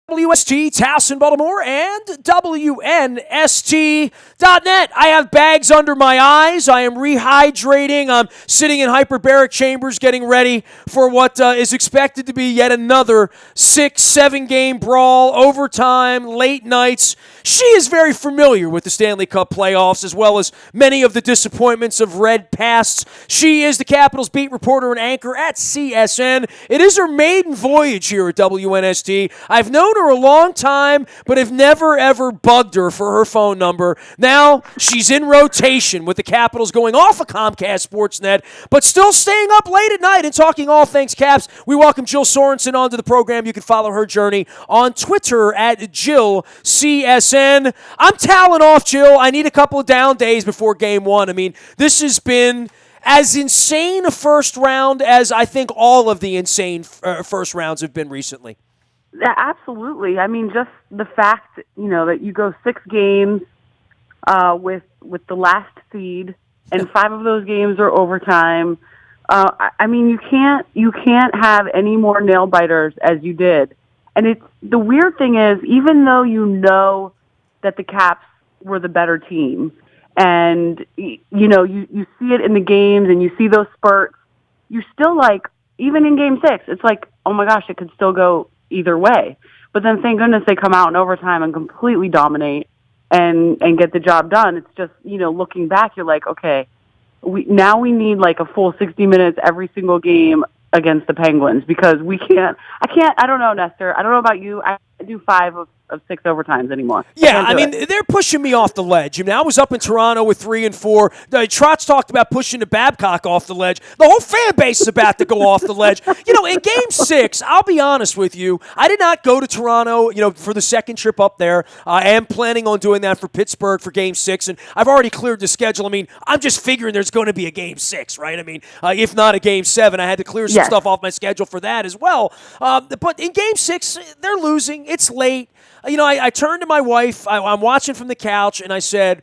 WNST, Towson, Baltimore, and WNST.net. I have bags under my eyes. I am rehydrating. I'm sitting in hyperbaric chambers getting ready for what is expected to be yet another 6-7 game brawl, overtime, late nights. She is very familiar with the Stanley Cup playoffs as well as many of the disappointments of red pasts. She is the Capitals beat reporter and anchor at CSN. It is her maiden voyage here at WNST. I've known her a long time, but have never, ever bugged her for her phone number. Now she's in rotation with the Capitals going off of Comcast Sportsnet, but still staying up late at night and talking all things Caps. We welcome Jill Sorensen onto the program. You can follow her journey on Twitter at JillCSN. I'm toweling off, Jill. I need a couple of down days before Game 1. I mean, this has been as insane a first round as I think all of the insane first rounds have been recently. Yeah, absolutely. I mean, just the fact, that you go 6 games with the last seed, and 5 of those games are overtime. I mean, you can't have any more nail biters as you did. And the weird thing is, even though you know that the Caps were the better team, and you see it in the games, and you see those spurts, you're still like, even in Game 6, it's like, oh my gosh, it could still go either way. But then thank goodness they come out in overtime and completely dominate and get the job done. It's just, looking back, you're like, okay, we need like a full 60 minutes every single game against the Penguins, because I don't know, Nestor. I don't know about you. I do 5 of 6 overtimes anymore. Yeah, I mean, they're pushing me off the ledge. I mean, I was up in Toronto with 3 and 4. Trotz talked about pushing the Babcock off the ledge. The whole fan base is about to go off the ledge. In Game 6, I'll be honest with you, I did not go to Toronto, for the second trip up there. I am planning on doing that for Pittsburgh for Game 6, and I've already cleared the schedule. I mean, I'm just figuring there's going to be a Game 6, right? I mean, if not a Game 7, I had to clear some stuff off my schedule for that as well. But in Game 6, they're losing. It's late. I turned to my wife. I'm watching from the couch, and I said,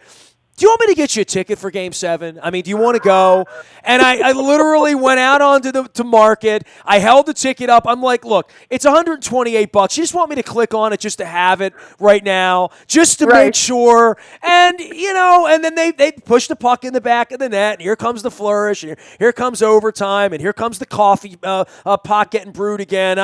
do you want me to get you a ticket for Game 7? I mean, do you want to go? And I literally went out onto the market. I held the ticket up. I'm like, look, it's $128. You just want me to click on it just to have it right now, just to make sure. And, and then they push the puck in the back of the net, and here comes the flourish, and here comes overtime, and here comes the coffee pot getting brewed again.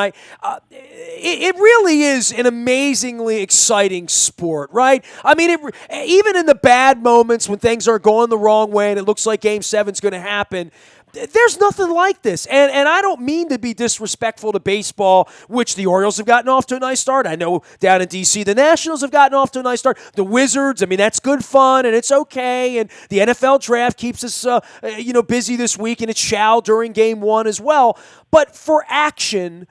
It really is an amazingly exciting sport, right? I mean, even in the bad moments, when things are going the wrong way and it looks like Game 7's going to happen, there's nothing like this. And I don't mean to be disrespectful to baseball, which the Orioles have gotten off to a nice start. I know down in D.C. the Nationals have gotten off to a nice start. The Wizards, I mean, that's good fun and it's okay. And the NFL draft keeps us busy this week, and it shall during Game 1 as well. But for action,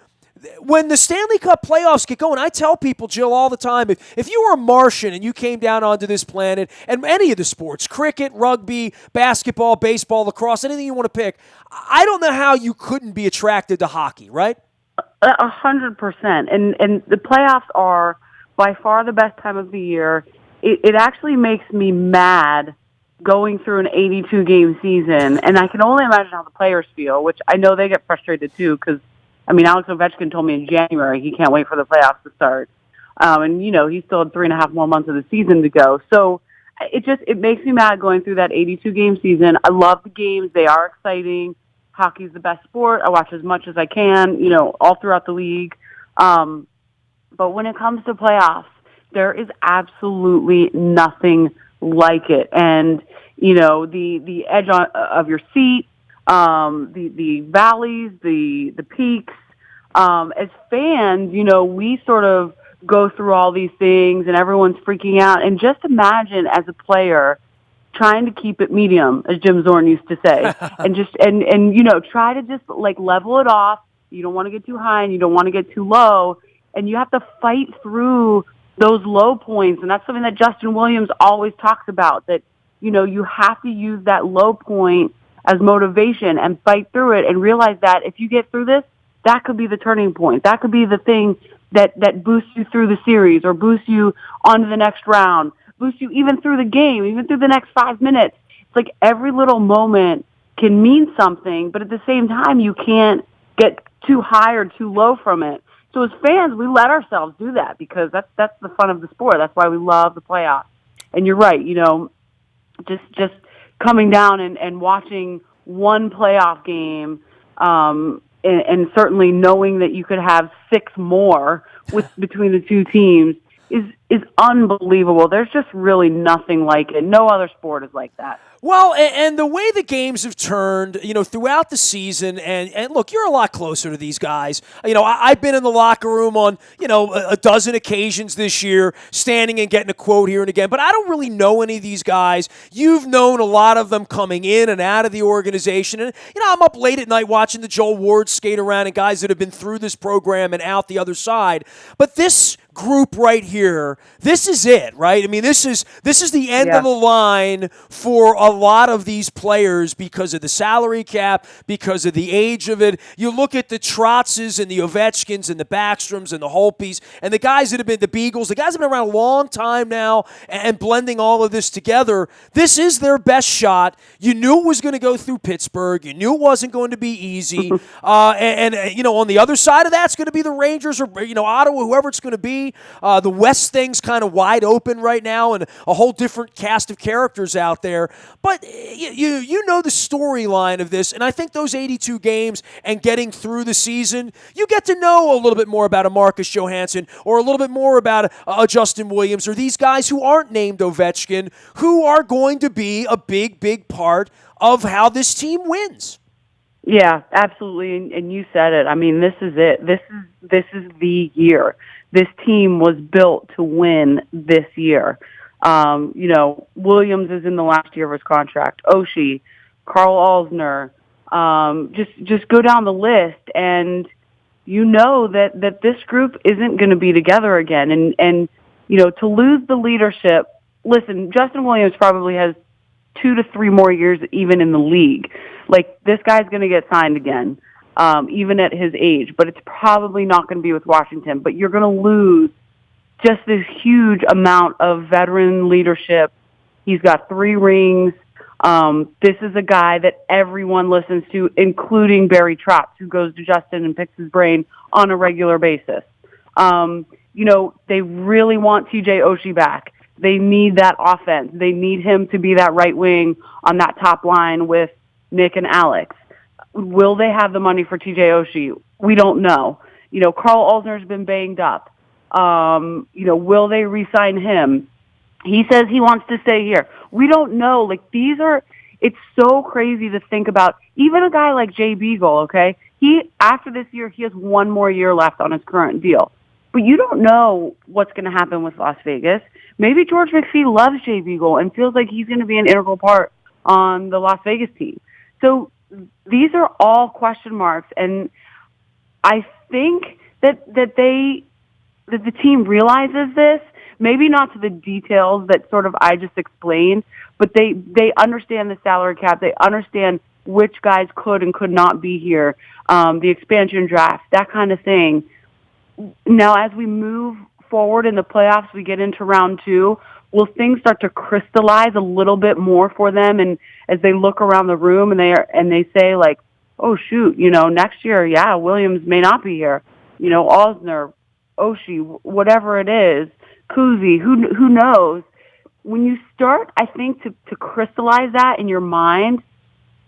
when the Stanley Cup playoffs get going, I tell people, Jill, all the time, if you were a Martian and you came down onto this planet, and any of the sports, cricket, rugby, basketball, baseball, lacrosse, anything you want to pick, I don't know how you couldn't be attracted to hockey, right? 100%. And the playoffs are by far the best time of the year. It actually makes me mad going through an 82-game season, and I can only imagine how the players feel, which I know they get frustrated too, because Alex Ovechkin told me in January he can't wait for the playoffs to start. And he still had 3.5 more months of the season to go. So it makes me mad going through that 82-game season. I love the games. They are exciting. Hockey's the best sport. I watch as much as I can, all throughout the league. But when it comes to playoffs, there is absolutely nothing like it. And, the edge of your seat, the valleys, the peaks. As fans, we sort of go through all these things and everyone's freaking out. And just imagine as a player trying to keep it medium, as Jim Zorn used to say, and just, and try to just like level it off. You don't want to get too high and you don't want to get too low. And you have to fight through those low points. And that's something that Justin Williams always talks about, that, you have to use that low point as motivation and fight through it and realize that if you get through this, that could be the turning point. That could be the thing that boosts you through the series or boosts you onto the next round, boosts you even through the game, even through the next 5 minutes. It's like every little moment can mean something, but at the same time, you can't get too high or too low from it. So as fans, we let ourselves do that because that's the fun of the sport. That's why we love the playoffs. And you're right, just coming down and watching one playoff game, and certainly knowing that you could have 6 more between the two teams is unbelievable. There's just really nothing like it. No other sport is like that. Well, and the way the games have turned, throughout the season, and look, you're a lot closer to these guys. I've been in the locker room on, a dozen occasions this year, standing and getting a quote here and again, but I don't really know any of these guys. You've known a lot of them coming in and out of the organization, and, I'm up late at night watching the Joel Ward skate around and guys that have been through this program and out the other side, but this group right here, this is it, right? I mean, this is the end of the line for a lot of these players because of the salary cap, because of the age of it. You look at the Trotzes and the Ovechkins and the Backstroms and the Holtbys and the guys that have been the Beagles, the guys have been around a long time now and blending all of this together. This is their best shot. You knew it was going to go through Pittsburgh. You knew it wasn't going to be easy. And on the other side of that's going to be the Rangers or, Ottawa, whoever it's going to be. The West thing's kind of wide open right now and a whole different cast of characters out there. But you know the storyline of this, and I think those 82 games and getting through the season, you get to know a little bit more about a Marcus Johansson or a little bit more about a Justin Williams or these guys who aren't named Ovechkin who are going to be a big, big part of how this team wins. Yeah, absolutely, and you said it. I mean, this is it. This is the year. This team was built to win this year. Williams is in the last year of his contract. Oshie, Carl Alsner, just go down the list, and that this group isn't going to be together again. And to lose the leadership. Listen, Justin Williams probably has 2 to 3 more years even in the league. Like, this guy's going to get signed again, even at his age, but it's probably not going to be with Washington. But you're going to lose just this huge amount of veteran leadership. He's got 3 rings. This is a guy that everyone listens to, including Barry Trotz, who goes to Justin and picks his brain on a regular basis. They really want TJ Oshie back. They need that offense. They need him to be that right wing on that top line with Nick and Alex. Will they have the money for TJ Oshie? We don't know. Carl Alsner's been banged up. Will they re-sign him? He says he wants to stay here. We don't know. It's so crazy to think about. Even a guy like Jay Beagle, okay? After this year, he has 1 more year left on his current deal. But you don't know what's going to happen with Las Vegas. Maybe George McPhee loves Jay Beagle and feels like he's going to be an integral part on the Las Vegas team. So these are all question marks, and I think that the team realizes this, maybe not to the details that sort of I just explained, but they understand the salary cap. They understand which guys could and could not be here, the expansion draft, that kind of thing. Now, as we move forward in the playoffs, we get into round 2, will things start to crystallize a little bit more for them? And as they look around the room and they say, like, oh, shoot, next year, yeah, Williams may not be here. Alsner, Oshie, whatever it is, Kuzi, who knows? When you start, I think, to crystallize that in your mind,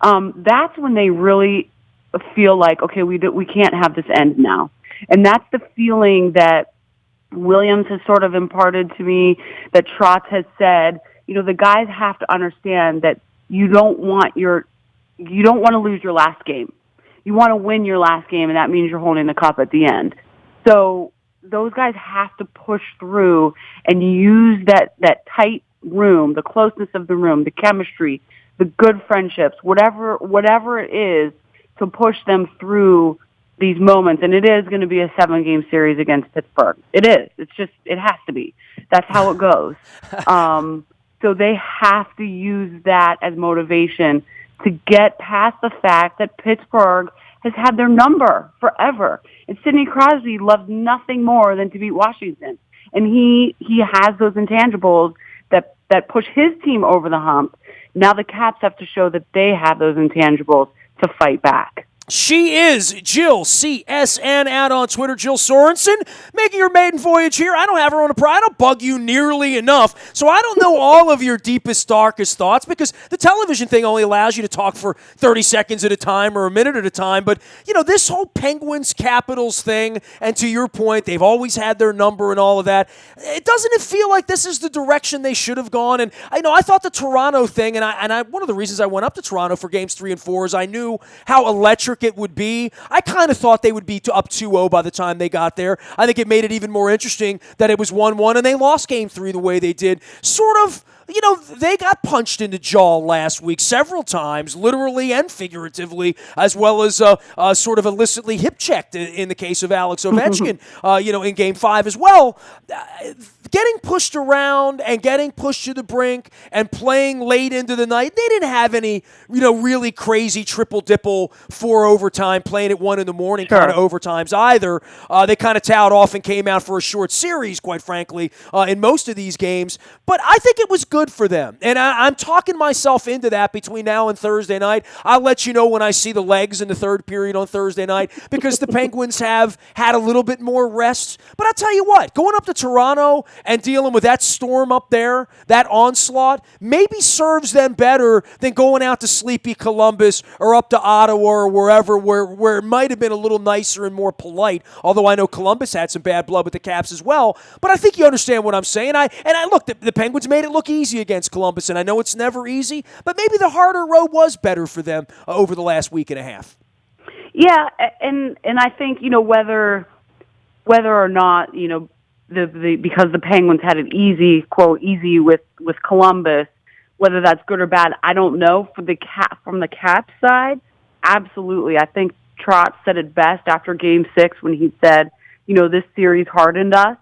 that's when they really feel like, okay, we can't have this end now. And that's the feeling that Williams has sort of imparted to me, that Trotz has said. The guys have to understand that you don't want to lose your last game. You want to win your last game, and that means you're holding the cup at the end. So those guys have to push through and use that tight room, the closeness of the room, the chemistry, the good friendships, whatever it is, to push them through these moments. And it is going to be a 7-game series against Pittsburgh. It is. It has to be. That's how it goes. So they have to use that as motivation to get past the fact that Pittsburgh has had their number forever. And Sidney Crosby loves nothing more than to beat Washington. And he has those intangibles that push his team over the hump. Now the Caps have to show that they have those intangibles to fight back. She is Jill CSN out on Twitter. Jill Sorensen making her maiden voyage here. I don't have her on a I don't bug you nearly enough, so I don't know all of your deepest, darkest thoughts because the television thing only allows you to talk for 30 seconds at a time or a minute at a time. But this whole Penguins Capitals thing, and to your point, they've always had their number and all of that. Doesn't it feel like this is the direction they should have gone? And I thought the Toronto thing, and I one of the reasons I went up to Toronto for games 3 and 4 is I knew how electric it would be. I kind of thought they would be up 2-0 by the time they got there. I think it made it even more interesting that it was 1-1 and they lost game 3 the way they did. Sort of, they got punched in the jaw last week several times, literally and figuratively, as well as sort of illicitly hip-checked in the case of Alex Ovechkin, in Game 5 as well. Getting pushed around and getting pushed to the brink and playing late into the night, they didn't have any, really crazy triple-dipple 4 overtime, playing at 1 in the morning kind of overtimes either. They kind of towed off and came out for a short series, quite frankly, in most of these games. But I think it was good for them. And I'm talking myself into that between now and Thursday night. I'll let you know when I see the legs in the third period on Thursday night because the Penguins have had a little bit more rest. But I'll tell you what, going up to Toronto and dealing with that storm up there, that onslaught, maybe serves them better than going out to sleepy Columbus or up to Ottawa or wherever where it might have been a little nicer and more polite, although I know Columbus had some bad blood with the Caps as well. But I think you understand what I'm saying. I look, the Penguins made it look easy against Columbus, and I know it's never easy, but maybe the harder road was better for them over the last week and a half. Yeah, and I think, whether or not, because the Penguins had it easy, quote, easy with Columbus, whether that's good or bad, I don't know. From the Caps side, absolutely. I think Trotz said it best after Game 6 when he said, this series hardened us.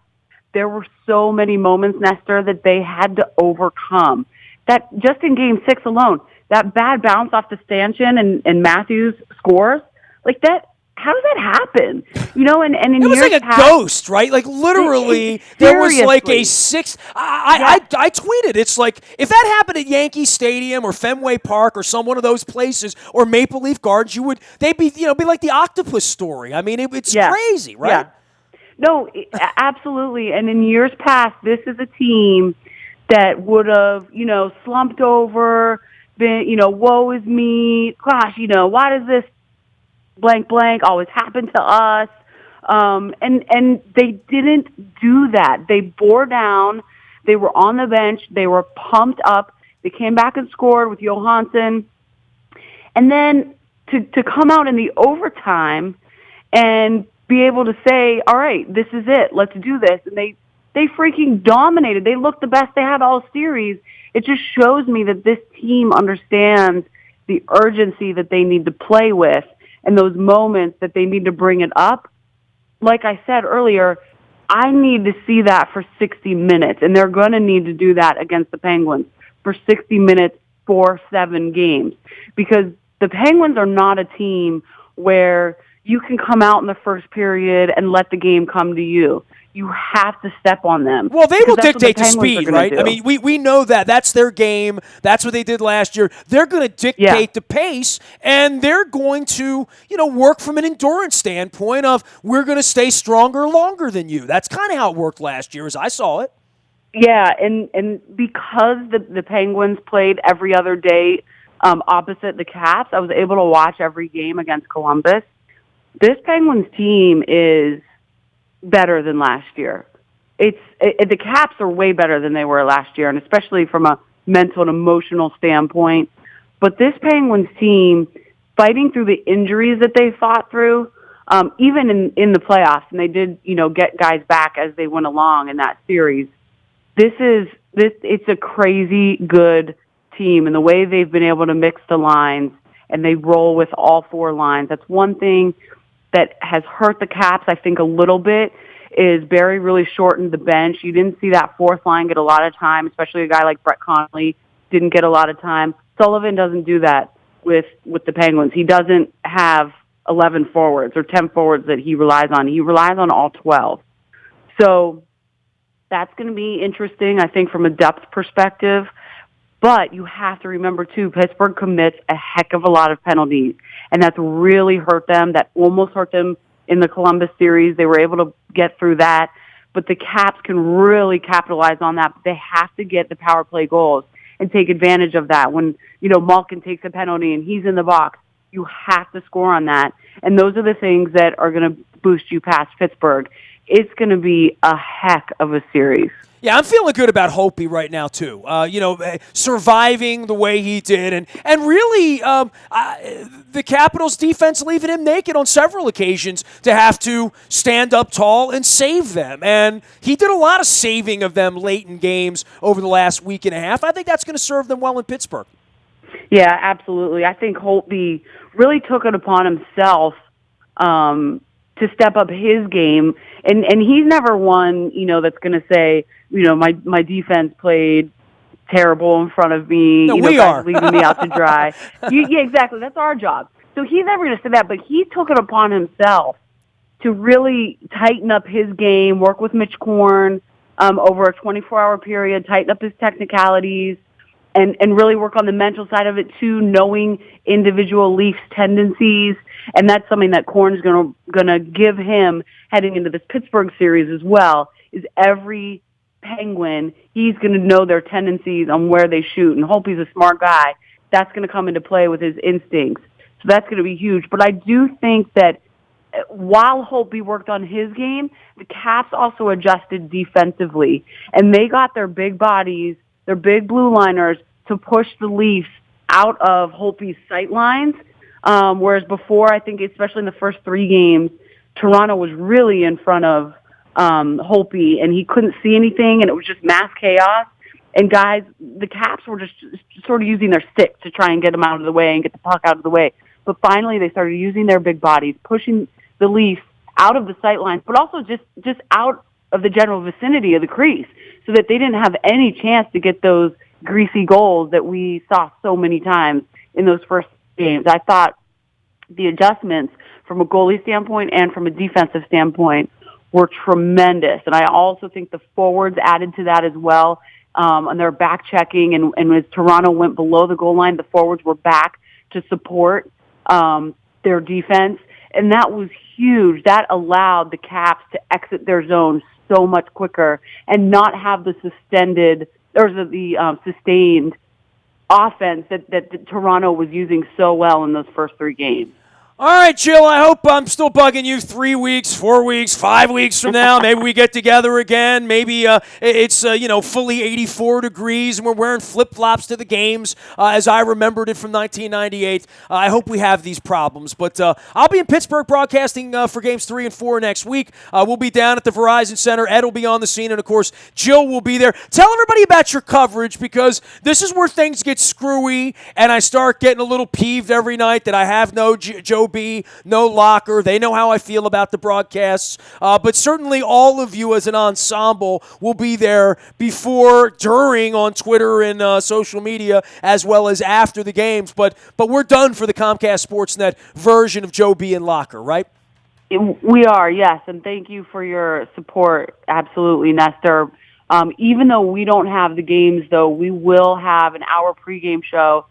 There were so many moments, Nestor, that they had to overcome. That just in Game 6 alone, that bad bounce off the stanchion and Matthews scores, like that. How does that happen? And in it was years like a ghost, right? Like literally, there was like a 6. I tweeted. It's like if that happened at Yankee Stadium or Fenway Park or some one of those places or Maple Leaf Gardens, they'd be be like the octopus story. I mean, it's crazy, right? Yeah. No, absolutely. And in years past, this is a team that would have slumped over, been woe is me. Gosh, why does this blank blank always happen to us? And they didn't do that. They bore down. They were on the bench. They were pumped up. They came back and scored with Johansson. And then to come out in the overtime and be able to say, all right, this is it. Let's do this. And they freaking dominated. They looked the best they had all series. It just shows me that this team understands the urgency that they need to play with and those moments that they need to bring it up. Like I said earlier, I need to see that for 60 minutes, and they're going to need to do that against the Penguins for 60 minutes for 7 games, because the Penguins are not a team where you can come out in the first period and let the game come to you. You have to step on them. Well, they will dictate the speed, right? I mean, we know that. That's their game. That's what they did last year. They're going to dictate the pace, and they're going to, work from an endurance standpoint of we're going to stay stronger longer than you. That's kind of how it worked last year as I saw it. Yeah, and because the Penguins played every other day opposite the Caps, I was able to watch every game against Columbus. This Penguins team is better than last year. The Caps are way better than they were last year, and especially from a mental and emotional standpoint. But this Penguins team, fighting through the injuries that they fought through, even in the playoffs, and they did, get guys back as they went along in that series. It's a crazy good team, and the way they've been able to mix the lines and they roll with all 4 lines. That's one thing that has hurt the Caps, I think, a little bit, is Barry really shortened the bench. You didn't see that 4th line get a lot of time, especially a guy like Brett Connolly didn't get a lot of time. Sullivan doesn't do that with the Penguins. He doesn't have 11 forwards or 10 forwards that he relies on. He relies on all 12. So that's going to be interesting, I think, from a depth perspective. But you have to remember, too, Pittsburgh commits a heck of a lot of penalties, and that's really hurt them. That almost hurt them in the Columbus series. They were able to get through that. But the Caps can really capitalize on that. They have to get the power play goals and take advantage of that. When, Malkin takes a penalty and he's in the box, you have to score on that. And those are the things that are going to boost you past Pittsburgh. It's going to be a heck of a series. Yeah, I'm feeling good about Hopi right now too. Surviving the way he did, and really, the Capitals' defense leaving him naked on several occasions to have to stand up tall and save them. And he did a lot of saving of them late in games over the last week and a half. I think that's going to serve them well in Pittsburgh. Yeah, absolutely. I think Holtby really took it upon himself to step up his game, and he's never one, that's going to say, my defense played terrible in front of me. No, we are leaving me out to dry. Yeah, exactly. That's our job. So he's never going to say that, but he took it upon himself to really tighten up his game, work with Mitch Korn over a 24-hour period, tighten up his technicalities, and really work on the mental side of it too, knowing individual Leafs tendencies. And that's something that Korn's gonna give him heading into this Pittsburgh series as well, is every Penguin, he's going to know their tendencies on where they shoot. And Holtby's a smart guy. That's going to come into play with his instincts. So that's going to be huge. But I do think that while Holtby worked on his game, the Caps also adjusted defensively. And they got their big bodies, their big blue liners, to push the Leafs out of Holtby's sight lines. Whereas before, I think, especially in the first 3 games, Toronto was really in front of Holtby, and he couldn't see anything, and it was just mass chaos. And guys, the Caps were just sort of using their sticks to try and get him out of the way and get the puck out of the way. But finally, they started using their big bodies, pushing the Leafs out of the sight lines, but also just out of the general vicinity of the crease, so that they didn't have any chance to get those greasy goals that we saw so many times in those first games. I thought the adjustments from a goalie standpoint and from a defensive standpoint were tremendous. And I also think the forwards added to that as well. And their back checking, and as Toronto went below the goal line, the forwards were back to support their defense. And that was huge. That allowed the Caps to exit their zone so much quicker and not have the sustained offense that Toronto was using so well in those first 3 games. All right, Jill, I hope I'm still bugging you 3 weeks, 4 weeks, 5 weeks from now. Maybe we get together again. Maybe it's fully 84 degrees and we're wearing flip-flops to the games as I remembered it from 1998. I hope we have these problems. But I'll be in Pittsburgh broadcasting for games 3 and 4 next week. We'll be down at the Verizon Center. Ed will be on the scene, and, of course, Jill will be there. Tell everybody about your coverage, because this is where things get screwy and I start getting a little peeved every night that I have no Joe B, no Locker. They know how I feel about the broadcasts. But certainly all of you as an ensemble will be there before, during, on Twitter and social media, as well as after the games. But we're done for the Comcast Sportsnet version of Joe B and Locker, right? We are, yes. And thank you for your support. Absolutely, Nestor. Even though we don't have the games, though, we will have an hour pregame show,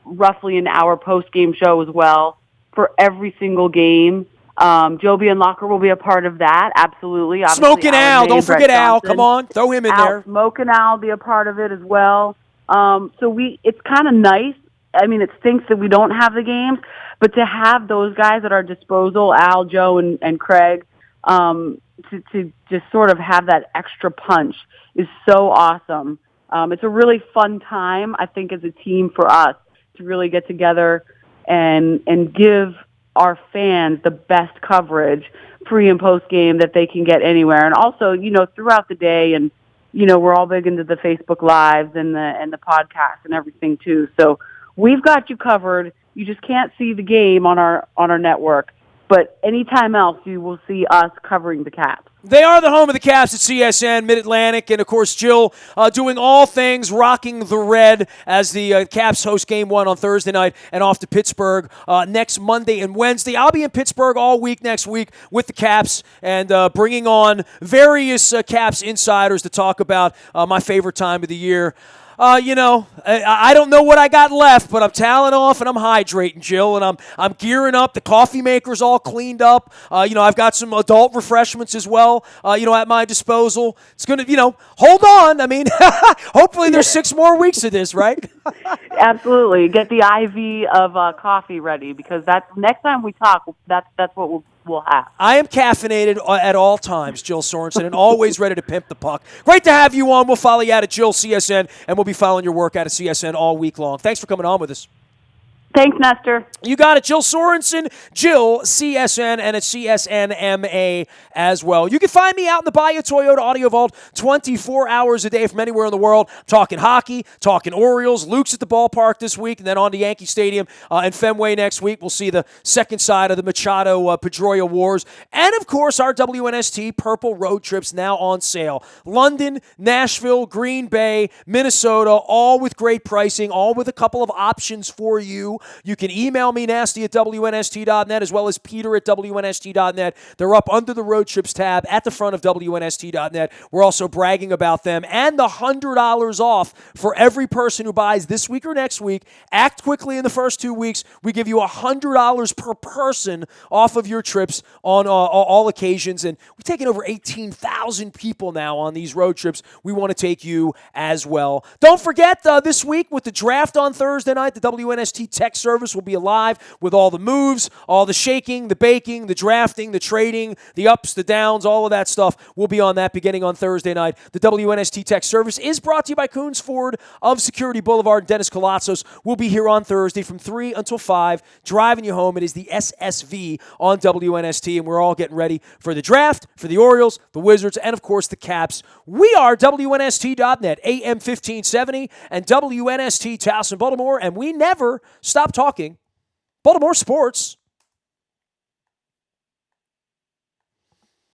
roughly an hour postgame show as well, for every single game. Joby and Locker will be a part of that, absolutely. Obviously, Smoking Al, don't forget Al. Come on, throw him in there. Smoking Al will be a part of it as well. So it's kind of nice. I mean, it stinks that we don't have the games, but to have those guys at our disposal, Al, Joe, and Craig, to just sort of have that extra punch is so awesome. It's a really fun time, I think, as a team for us to really get together and give our fans the best coverage pre and post game that they can get anywhere. And also, throughout the day, and we're all big into the Facebook Lives and the podcast and everything too. So we've got you covered. You just can't see the game on our network, but anytime else you will see us covering the Caps. They are the home of the Caps at CSN, Mid-Atlantic, and, of course, Jill doing all things rocking the red as the Caps host Game 1 on Thursday night and off to Pittsburgh next Monday and Wednesday. I'll be in Pittsburgh all week next week with the Caps and bringing on various Caps insiders to talk about my favorite time of the year. I don't know what I got left, but I'm toweling off and I'm hydrating, Jill, and I'm gearing up. The coffee maker's all cleaned up. I've got some adult refreshments as well, at my disposal. It's going to, hold on. I mean, hopefully there's 6 more weeks of this, right? Absolutely. Get the IV of coffee ready, because that's next time we talk, that's what we'll have. I am caffeinated at all times, Jill Sorensen, and always ready to pimp the puck. Great to have you on. We'll follow you out at Jill CSN, and we'll be following your work out at CSN all week long. Thanks for coming on with us. Thanks, Nestor. You got it, Jill Sorensen, Jill CSN, and it's CSNMA as well. You can find me out in the Bayou Toyota Audio Vault 24 hours a day from anywhere in the world. Talking hockey, talking Orioles. Luke's at the ballpark this week, and then on to Yankee Stadium and Fenway next week. We'll see the second side of the Machado-Pedroia Wars. And, of course, our WNST Purple Road Trips now on sale. London, Nashville, Green Bay, Minnesota, all with great pricing, all with a couple of options for you. You can email me, nasty at WNST.net, as well as Peter at WNST.net. They're up under the Road Trips tab at the front of WNST.net. We're also bragging about them. And the $100 off for every person who buys this week or next week. Act quickly in the first 2 weeks. We give you $100 per person off of your trips on all occasions. And we've taken over 18,000 people now on these road trips. We want to take you as well. Don't forget, this week with the draft on Thursday night, the WNST Tech Service will be alive with all the moves, all the shaking, the baking, the drafting, the trading, the ups, the downs, all of that stuff. We'll be on that beginning on Thursday night. The WNST Tech Service is brought to you by Coons Ford of Security Boulevard. Dennis Colatzos will be here on Thursday from 3 until 5, driving you home. It is the SSV on WNST, and we're all getting ready for the draft, for the Orioles, the Wizards, and, of course, the Caps. We are WNST.net, AM 1570, and WNST Towson, Baltimore, and we never stop talking Baltimore sports.